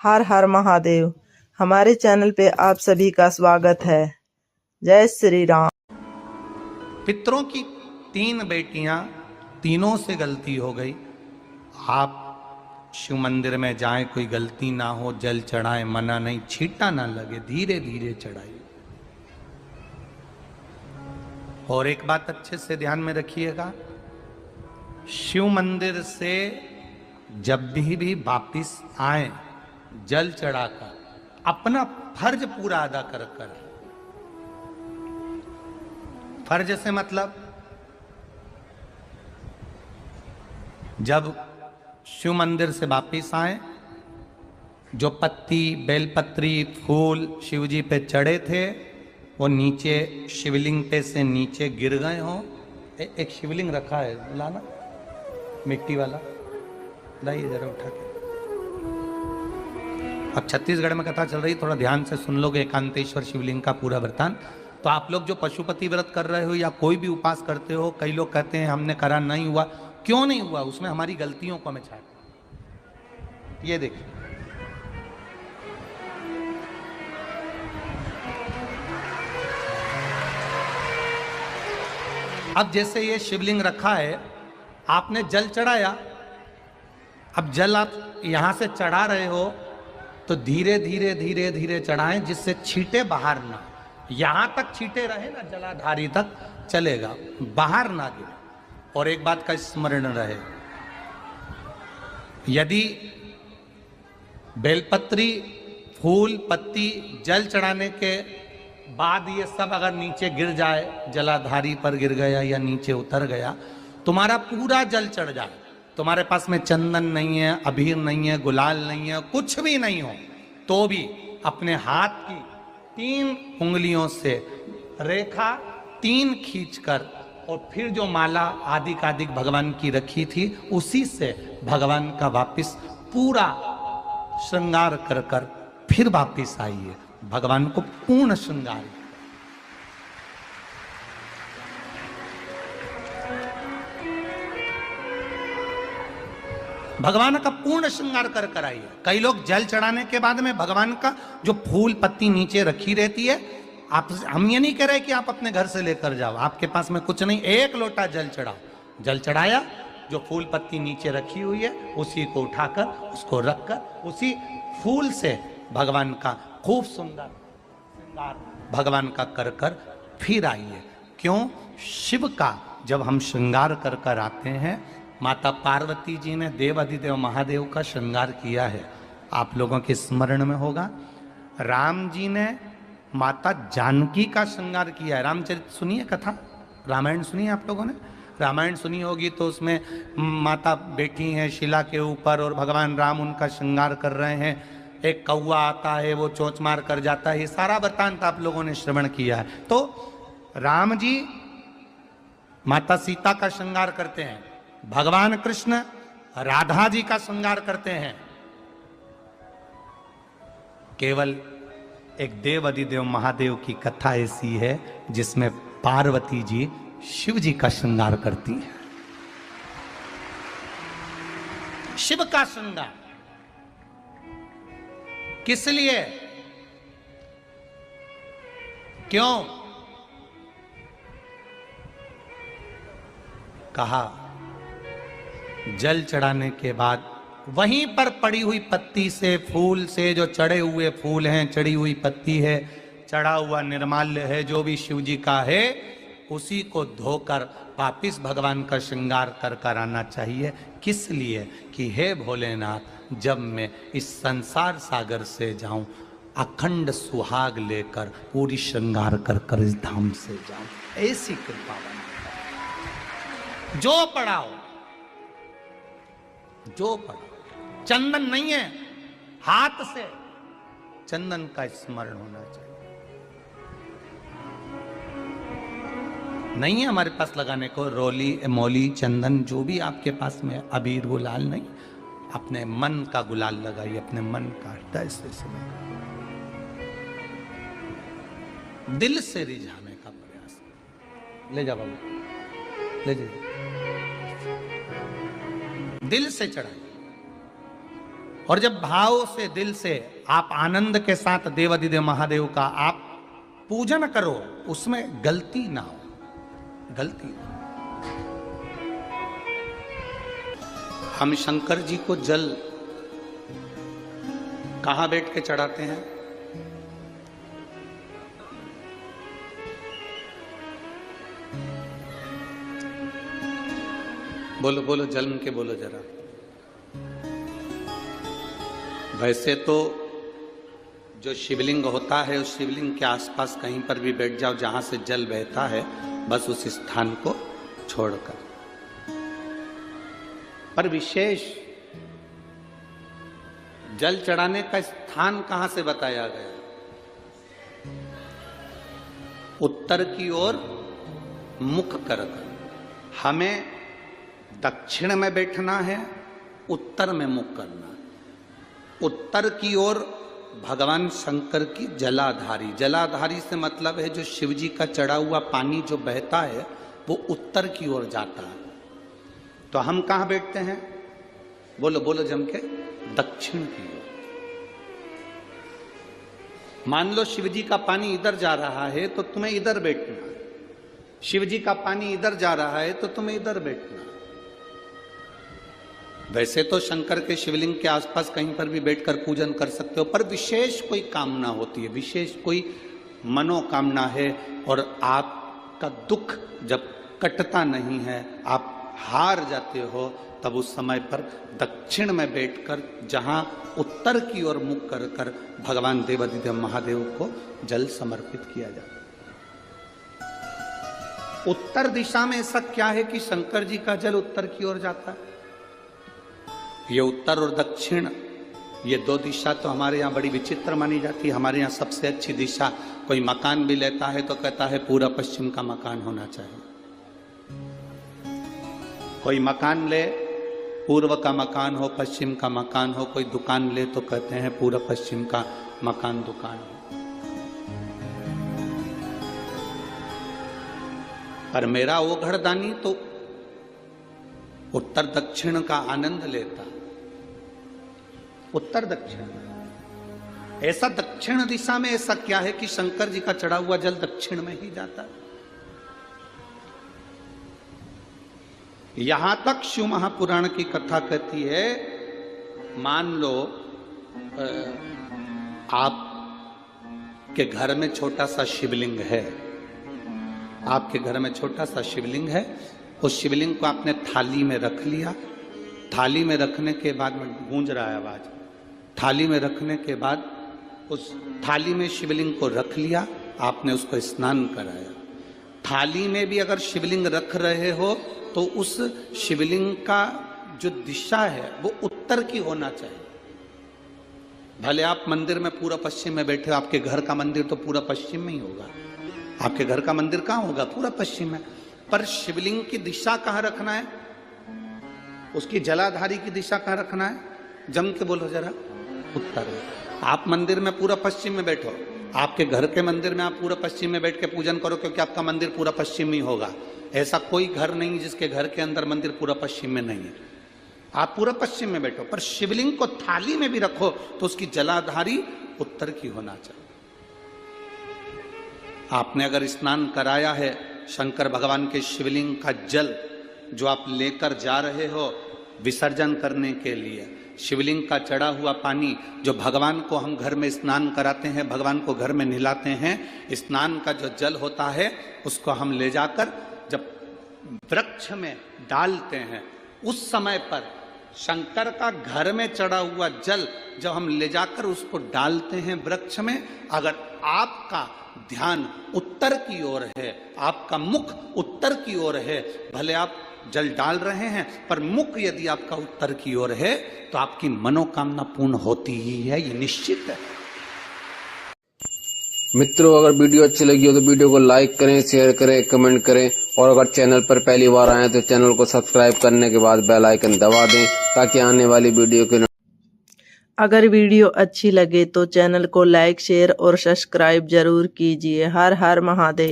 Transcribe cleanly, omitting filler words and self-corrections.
हर हर महादेव। हमारे चैनल पे आप सभी का स्वागत है। जय श्री राम। पितरों की 3 बेटियां, तीनों से गलती हो गई। आप शिव मंदिर में जाएं, कोई गलती ना हो, जल चढ़ाएं, मना नहीं, छींटा ना लगे, धीरे धीरे चढ़ाइए। और एक बात अच्छे से ध्यान में रखिएगा, शिव मंदिर से जब भी वापिस आए, जल चढ़ाकर अपना फर्ज पूरा अदा कर कर। फर्ज से मतलब जब शिव मंदिर से वापिस आए, जो पत्ती, बेलपत्री, फूल शिव जी पे चढ़े थे वो नीचे शिवलिंग पे से नीचे गिर गए हों। एक शिवलिंग रखा है, लाना मिट्टी वाला, लाइए जरा उठा के। अब छत्तीसगढ़ में कथा चल रही, थोड़ा ध्यान से सुन लोगे एकांतेश्वर शिवलिंग का पूरा वृत्तांत। तो आप लोग जो पशुपति व्रत कर रहे हो या कोई भी उपास करते हो, कई लोग कहते हैं हमने करा नहीं हुआ। क्यों नहीं हुआ? उसमें हमारी गलतियों को हमें छाट। ये देखिए, अब जैसे ये शिवलिंग रखा है, आपने जल चढ़ाया। अब जल आप यहां से चढ़ा रहे हो तो धीरे धीरे धीरे धीरे चढ़ाएं, जिससे छींटे बाहर ना, यहां तक छींटे रहे ना, जलाधारी तक चलेगा, बाहर ना गिरे। और एक बात का स्मरण रहे, यदि बेलपत्री, फूल, पत्ती जल चढ़ाने के बाद ये सब अगर नीचे गिर जाए, जलाधारी पर गिर गया या नीचे उतर गया, तुम्हारा पूरा जल चढ़ जाए, तुम्हारे पास में चंदन नहीं है, अबीर नहीं है, गुलाल नहीं है, कुछ भी नहीं हो, तो भी अपने हाथ की 3 उंगलियों से रेखा 3 खींचकर और फिर जो माला आदिकादिक भगवान की रखी थी, उसी से भगवान का वापिस पूरा श्रृंगार कर कर फिर वापिस आइए। भगवान को पूर्ण श्रृंगार, भगवान का पूर्ण श्रृंगार कर कर आइए। कई लोग जल चढ़ाने के बाद में भगवान का जो फूल पत्ती नीचे रखी रहती है, आप, हम ये नहीं कह रहे कि आप अपने घर से लेकर जाओ, आपके पास में कुछ नहीं, 1 लोटा जल चढ़ाओ। जल चढ़ाया, जो फूल पत्ती नीचे रखी हुई है उसी को उठाकर, उसको रखकर, उसी फूल से भगवान का खूब सुंदर श्रृंगार भगवान का कर कर फिर आइए। क्यों? शिव का जब हम श्रृंगार कर कर आते हैं, माता पार्वती जी ने देव अधिदेव महादेव का श्रृंगार किया है, आप लोगों के स्मरण में होगा। राम जी ने माता जानकी का श्रृंगार किया है। रामचरित सुनिए कथा, रामायण सुनिए, आप लोगों ने रामायण सुनी होगी, तो उसमें माता बैठी हैं शिला के ऊपर और भगवान राम उनका श्रृंगार कर रहे हैं। एक कौवा आता है, वो चोंच मार कर जाता है, ये सारा वृत्तांत आप लोगों ने श्रवण किया है। तो राम जी माता सीता का श्रृंगार करते हैं, भगवान कृष्ण राधा जी का श्रृंगार करते हैं। केवल एक देव अधिदेव महादेव की कथा ऐसी है जिसमें पार्वती जी शिव जी का श्रृंगार करती है। शिव का श्रृंगार किस लिए? क्यों? कहा जल चढ़ाने के बाद वहीं पर पड़ी हुई पत्ती से, फूल से, जो चढ़े हुए फूल हैं, चढ़ी हुई पत्ती है, चढ़ा हुआ निर्माल्य है, जो भी शिव जी का है, उसी को धोकर वापिस भगवान का श्रृंगार कर कर आना चाहिए। किस लिए? कि हे भोलेनाथ, जब मैं इस संसार सागर से जाऊं, अखंड सुहाग लेकर पूरी श्रृंगार कर कर इस धाम से जाऊं, ऐसी कृपा बना। जो पढ़ाओ, जो पढ़ाओ, चंदन नहीं है, हाथ से चंदन का स्मरण होना चाहिए। नहीं है हमारे पास लगाने को रोली, मौली, चंदन, जो भी आपके पास में, अबीर, गुलाल नहीं, अपने मन का गुलाल लगाइए, अपने मन का हृदय से दिल से रिझाने का प्रयास। ले जा बाबू, ले जा, दिल से चढ़ाइए। और जब भाव से दिल से आप आनंद के साथ देवाधिदेव महादेव का आप पूजन करो, उसमें गलती ना हो, गलती ना। हम शंकर जी को जल कहां बैठ के चढ़ाते हैं? बोलो बोलो, जन्म के बोलो जरा। वैसे तो जो शिवलिंग होता है, उस शिवलिंग के आसपास कहीं पर भी बैठ जाओ जहां से जल बहता है, बस उस स्थान को छोड़कर। पर विशेष जल चढ़ाने का स्थान कहां से बताया गया? उत्तर की ओर मुख कर। हमें दक्षिण में बैठना है, उत्तर में मुख करना है। उत्तर की ओर भगवान शंकर की जलाधारी, जलाधारी से मतलब है जो शिव जी का चढ़ा हुआ पानी जो बहता है वो उत्तर की ओर जाता है। तो हम कहां बैठते हैं? बोलो बोलो जम के, दक्षिण की ओर। मान लो शिव जी का पानी इधर जा रहा है तो तुम्हें इधर बैठना है, शिव जी का पानी इधर जा रहा है तो तुम्हें इधर बैठना है। वैसे तो शंकर के शिवलिंग के आसपास कहीं पर भी बैठकर पूजन कर सकते हो, पर विशेष कोई कामना होती है, विशेष कोई मनोकामना है और आपका दुख जब कटता नहीं है, आप हार जाते हो, तब उस समय पर दक्षिण में बैठकर जहां उत्तर की ओर मुख कर कर भगवान देवाधिदेव महादेव को जल समर्पित किया जाता है। उत्तर दिशा में ऐसा क्या है कि शंकर जी का जल उत्तर की ओर जाता है? ये उत्तर और दक्षिण, ये दो दिशा तो हमारे यहाँ बड़ी विचित्र मानी जाती है। हमारे यहाँ सबसे अच्छी दिशा, कोई मकान भी लेता है तो कहता है पूरा पश्चिम का मकान होना चाहिए। कोई मकान ले, पूर्व का मकान हो, पश्चिम का मकान हो। कोई दुकान ले तो कहते हैं पूरा पश्चिम का मकान दुकान हो। पर मेरा वो घरदानी तो उत्तर दक्षिण का आनंद लेता, उत्तर दक्षिण। ऐसा दक्षिण दिशा में ऐसा क्या है कि शंकर जी का चढ़ा हुआ जल दक्षिण में ही जाता है? यहां तक शिव महापुराण की कथा कहती है, मान लो आप के घर में छोटा सा शिवलिंग है, आपके घर में छोटा सा शिवलिंग है, उस शिवलिंग को आपने थाली में रख लिया। थाली में रखने के बाद में गूंज रहा है आवाज, थाली में रखने के बाद उस थाली में शिवलिंग को रख लिया, आपने उसको स्नान कराया। थाली में भी अगर शिवलिंग रख रहे हो तो उस शिवलिंग का जो दिशा है वो उत्तर की होना चाहिए। भले आप मंदिर में पूरा पश्चिम में बैठे हो, आपके घर का मंदिर तो पूरा पश्चिम में ही होगा। आपके घर का मंदिर कहाँ होगा? पूरा पश्चिम में। पर शिवलिंग की दिशा कहाँ रखना है? उसकी जलाधारी की दिशा कहाँ रखना है? जम के बोलो जरा, उत्तर। आप मंदिर में पूरा पश्चिम में बैठो, आपके घर के मंदिर में आप पूरा पश्चिम में बैठ के पूजन करो, क्योंकि आपका मंदिर पूरा पश्चिम ही होगा। ऐसा कोई घर नहीं जिसके घर के अंदर मंदिर पूरा पश्चिम में नहीं है। आप पूरा पश्चिम में बैठो, पर शिवलिंग को थाली में भी रखो तो उसकी जलाधारी उत्तर की होना चाहिए। आपने अगर स्नान कराया है शंकर भगवान के शिवलिंग का जल जो आप लेकर जा रहे हो विसर्जन करने के लिए, शिवलिंग का चढ़ा हुआ पानी जो भगवान को हम घर में स्नान कराते हैं, भगवान को घर में नहलाते हैं, स्नान का जो जल होता है उसको हम ले जाकर जब वृक्ष में डालते हैं, उस समय पर शंकर का घर में चढ़ा हुआ जल जब हम ले जाकर उसको डालते हैं वृक्ष में, अगर आपका ध्यान उत्तर की ओर है, आपका मुख उत्तर की ओर है, भले आप जल डाल रहे हैं पर मुख यदि आपका उत्तर की ओर है तो आपकी मनोकामना पूर्ण होती ही है, ये निश्चित है। मित्रों, अगर वीडियो अच्छी लगी हो तो वीडियो को लाइक करें, शेयर करें, कमेंट करें और अगर चैनल पर पहली बार आए तो चैनल को सब्सक्राइब करने के बाद बेल आइकन दबा दें ताकि आने वाली वीडियो के अगर वीडियो अच्छी लगे तो चैनल को लाइक, शेयर और सब्सक्राइब जरूर कीजिए। हर हर महादेव।